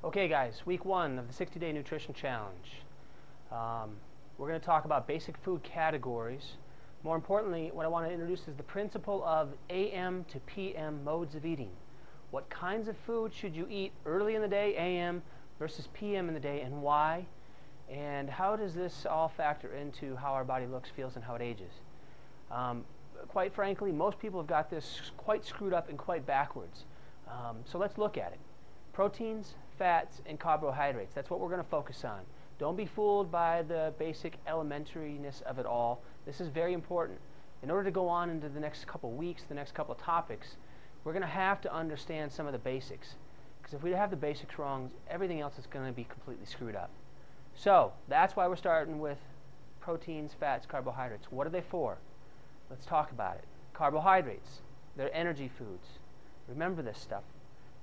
Okay guys, week 1 of the 60-day nutrition challenge. We're going to talk about basic food categories. More importantly, what I want to introduce is the principle of AM to PM modes of eating. What kinds of food should you eat early in the day, AM, versus PM in the day, and why? And how does this all factor into how our body looks, feels, and how it ages? Quite frankly, most people have got this quite screwed up and quite backwards. So let's look at it. Proteins, fats, and carbohydrates. That's what we're going to focus on. Don't be fooled by the basic elementariness of it all. This is very important. In order to go on into the next couple weeks, the next couple topics, we're going to have to understand some of the basics. Because if we have the basics wrong, everything else is going to be completely screwed up. So that's why we're starting with proteins, fats, carbohydrates. What are they for? Let's talk about it. Carbohydrates, they're energy foods. Remember this stuff.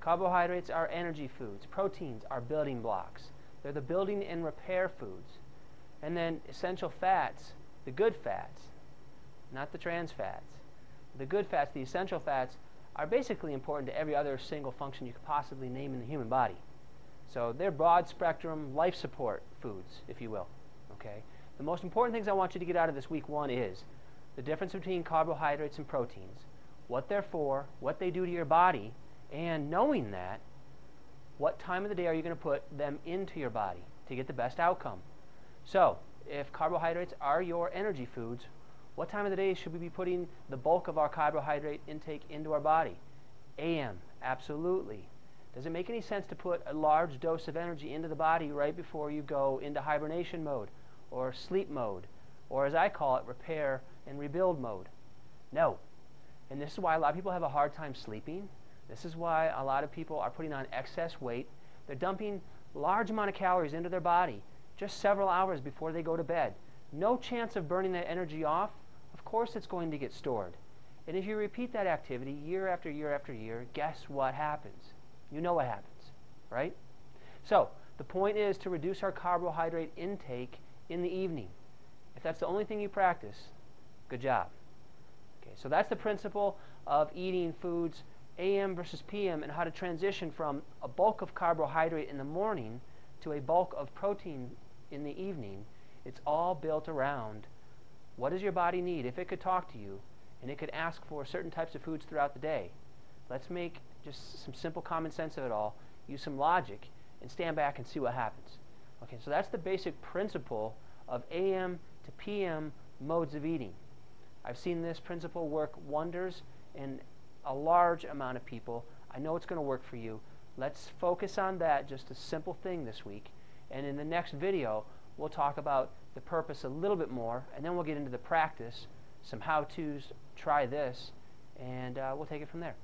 Carbohydrates are energy foods. Proteins are building blocks. They're the building and repair foods. And then essential fats, the good fats, not the trans fats. The good fats, the essential fats, are basically important to every other single function you could possibly name in the human body. So they're broad spectrum life support foods, if you will. Okay? The most important things I want you to get out of this week 1 is the difference between carbohydrates and proteins, what they're for, what they do to your body, and knowing that, what time of the day are you going to put them into your body to get the best outcome? So, if carbohydrates are your energy foods, what time of the day should we be putting the bulk of our carbohydrate intake into our body? AM, absolutely. Does it make any sense to put a large dose of energy into the body right before you go into hibernation mode, or sleep mode, or as I call it, repair and rebuild mode? No. And this is why a lot of people have a hard time sleeping. This is why a lot of people are putting on excess weight. They're dumping large amount of calories into their body just several hours before they go to bed. No chance of burning that energy off. Of course it's going to get stored. And if you repeat that activity year after year after year, guess what happens? You know what happens, right? So the point is to reduce our carbohydrate intake in the evening. If that's the only thing you practice, good job. Okay, so that's the principle of eating foods AM versus PM and how to transition from a bulk of carbohydrate in the morning to a bulk of protein in the evening. It's all built around what does your body need if it could talk to you and it could ask for certain types of foods throughout the day. Let's make just some simple common sense of it all, use some logic, and stand back and see what happens. Okay, so that's the basic principle of AM to PM modes of eating. I've seen this principle work wonders in a large amount of people. I know it's going to work for you. Let's focus on that, just a simple thing this week. And in the next video, we'll talk about the purpose a little bit more, and then we'll get into the practice, some how-tos, try this, and we'll take it from there.